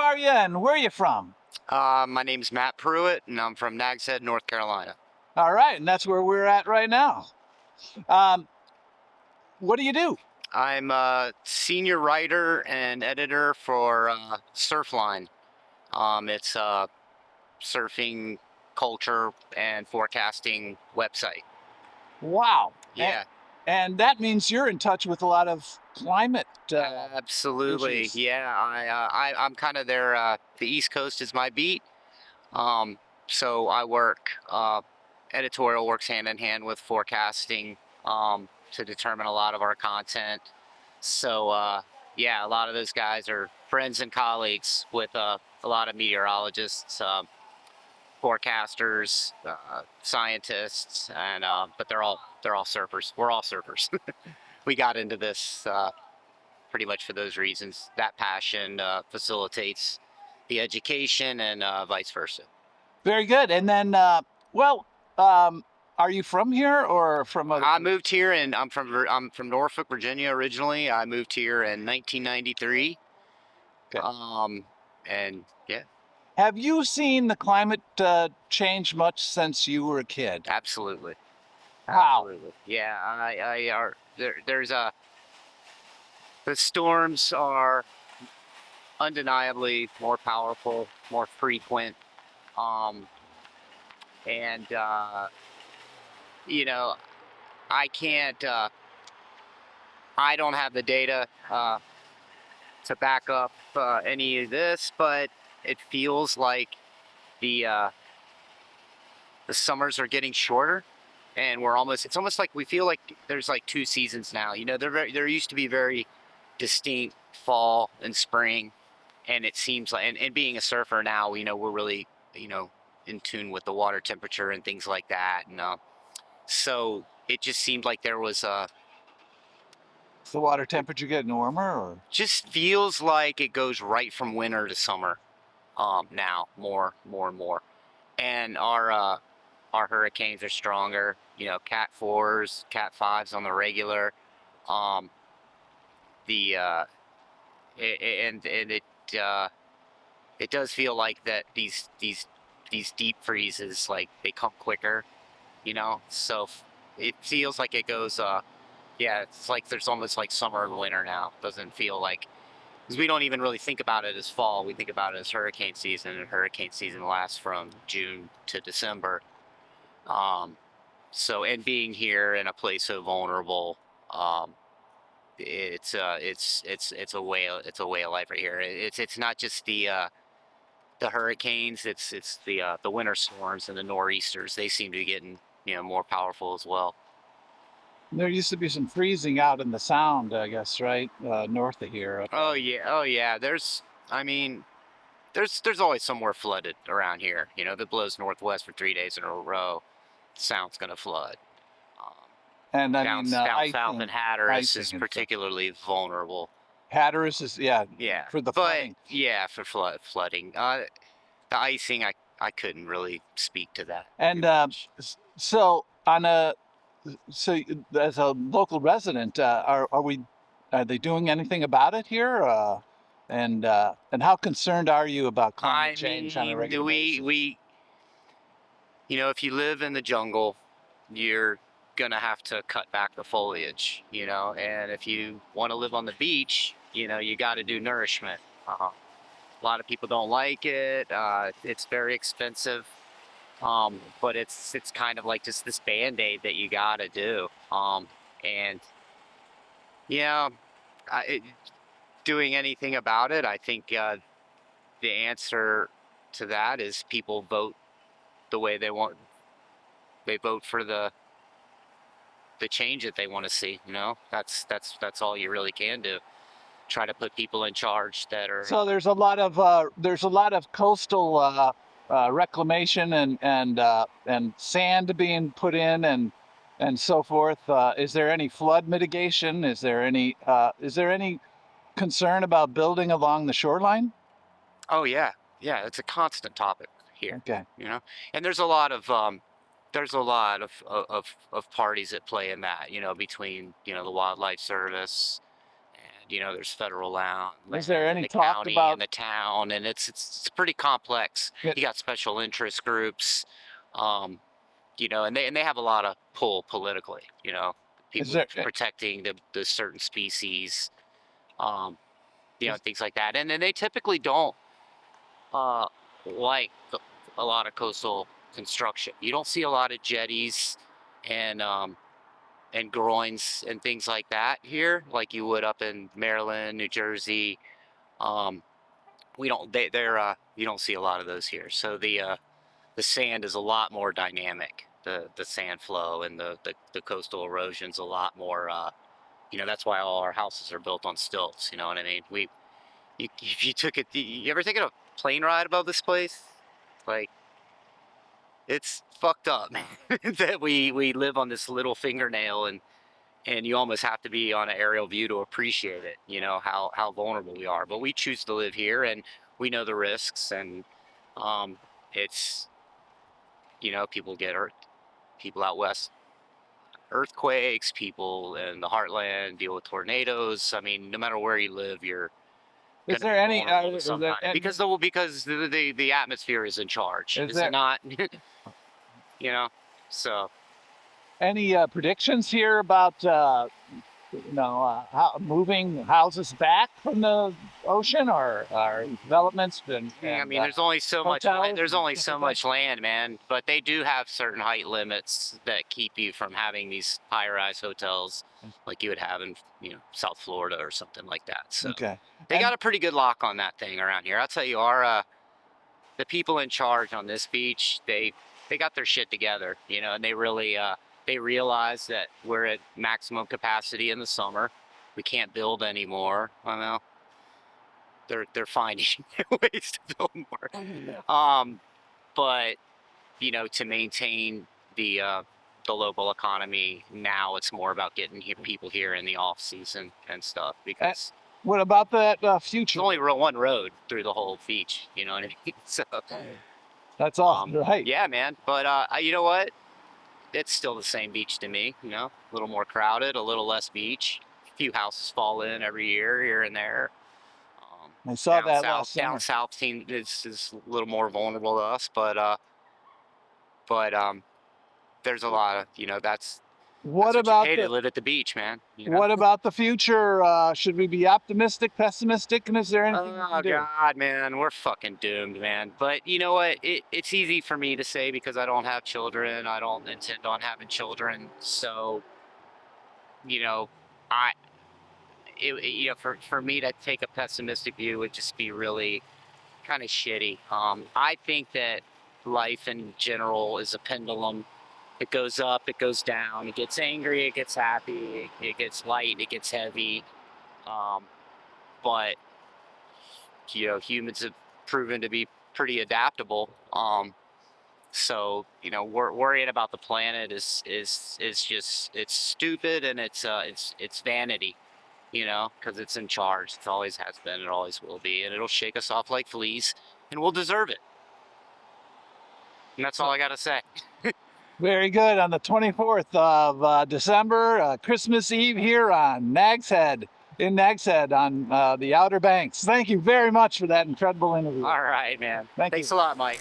are you and where are you from? My name's Matt Pruett, and I'm from Nags, North Carolina. All right, and that's where we're at right now. What do you do? I'm a senior writer and editor for Surfline. It's a surfing culture and forecasting website. Wow. Yeah, And that means you're in touch with a lot of climate absolutely. issues. Yeah, I'm kind of there. The East Coast is my beat. So I work, editorial works hand in hand with forecasting to determine a lot of our content. So yeah, a lot of those guys are friends and colleagues with a lot of meteorologists, forecasters, scientists, and but they're all surfers. We're all surfers. We got into this pretty much for those reasons. That passion facilitates the education and vice versa. Very good. And then, are you from here or from other? I moved here, and I'm from Norfolk, Virginia originally. I moved here in 1993. Okay. And yeah, Have you seen the climate change much since you were a kid? absolutely, How? absolutely. Yeah, there's the storms are undeniably more powerful, more frequent, um, and you know, I can't. I don't have the data to back up any of this, but it feels like the summers are getting shorter, and it's almost like we feel like there's like two seasons now. There used to be very distinct fall and spring, and it seems like, and being a surfer now, we're really, in tune with the water temperature and things like that. And so it just seemed like there was Is the water temperature getting warmer or? just feels like it goes right from winter to summer now, more and more. And our hurricanes are stronger, Cat 4s, Cat 5s on the regular. The and it does feel like that these deep freezes, like, they come quicker, so it feels like it goes yeah, it's like there's almost like summer and winter now. Doesn't feel like, because we don't even really think about it as fall. We think about it as hurricane season, and hurricane season lasts from June to December. So, and being here in a place so vulnerable, it's a way of life right here. It's not just the hurricanes. It's the winter storms and the nor'easters. They seem to be getting more powerful as well. There used to be some freezing out in the Sound, I guess, right? North of here. Oh yeah. I mean, there's always somewhere flooded around here. If it blows northwest for 3 days in a row, the Sound's gonna flood. Um, And I down mean, south in Hatteras is icing and stuff. particularly vulnerable. Hatteras is, yeah, Yeah, for the but flooding. yeah, for flooding. The icing, I couldn't really speak to that. And so so as a local resident, are they doing anything about it here? And how concerned are you about climate I change on a mean, regular basis? if you live in the jungle, you're gonna have to cut back the foliage, and if you want to live on the beach, you got to do nourishment. A lot of people don't like it. It's very expensive, but it's kind of like just this band-aid that you got to do. And yeah, I, doing anything about it, I think the answer to that is people vote the way they want. They vote for the change that they want to see. That's all you really can do. Try to put people in charge that are. So there's a lot of coastal reclamation and sand being put in and so forth. Is there any flood mitigation? Is there any concern about building along the shoreline? Oh yeah, it's a constant topic here. Okay. And there's a lot of parties at play in that. Between the Wildlife Service you know, there's federal land Is there in any the talk county about and the town, and it's pretty complex. it? You got special interest groups, you know, and they have a lot of pull politically, you know, Is people there protecting the certain species, um, you know, is, things like that. And then they typically don't uh, like a lot of coastal construction. You don't see a lot of jetties and groins and things like that here, like you would up in Maryland, New Jersey. Um, we don't they're you don't see a lot of those here. So the sand is a lot more dynamic. The sand flow and the coastal erosion's a lot more. You know, that's why all our houses are built on stilts. You know what I mean? If you took it, you ever taken a plane ride above this place? Like, it's fucked up, man. That we live on this little fingernail, and you almost have to be on an aerial view to appreciate it. You know how vulnerable we are. But we choose to live here, and we know the risks, and it's, you know, people get hurt. People out west, earthquakes. People in the heartland deal with tornadoes. I mean, no matter where you live, you're is going to there be any vulnerable to is some there kind of, because the atmosphere is in charge, is is it there not? You know, so any predictions here about how moving houses back from the ocean or developments I and mean, there's only so much hotels there's and only stuff so like that? much land, man. But they do have certain height limits that keep you from having these high-rise hotels like you would have in, you know, South Florida or something like that. So Okay. they got a pretty good lock on that thing around here. I'll tell you, our the people in charge on this beach, they got their shit together, you know, and they really they realize that we're at maximum capacity in the summer. We can't build anymore. I know they're finding ways to build more. But you know, to maintain the local economy now, it's more about getting people here in the off season and stuff, And because what about that there's future? only one road through the whole beach. You know what I mean? So, That's all right. yeah, man. But you know what? It's still the same beach to me. You know, a little more crowded, a little less beach. A few houses fall in every year, here and there. I saw that last Down summer. south team is a little more vulnerable to us, but there's a lot of, you know, that's What what you about pay to the live at the beach, man. You know. what about the future? Should we be optimistic, pessimistic, and is there anything we Oh can do? God, man, we're fucking doomed, man. But you know what? It's easy for me to say because I don't have children. I don't intend on having children. So, you know, I, you know, for me to take a pessimistic view would just be really kind of shitty. I think that life in general is a pendulum. It goes up, it goes down. It gets angry, it gets happy. It gets light, it gets heavy. Um, but you know, humans have proven to be pretty adaptable. So you know, worrying about the planet is just, it's stupid, and it's vanity. You know, because it's in charge. It always has been. It always will be, and it'll shake us off like fleas, and we'll deserve it. And that's all So I gotta say. very good. On the 24th of December, Christmas Eve here on Nags Head, in Nags Head on the Outer Banks. Thank you very much for that incredible interview. All right, man. Thank you. Thanks a lot, Mike.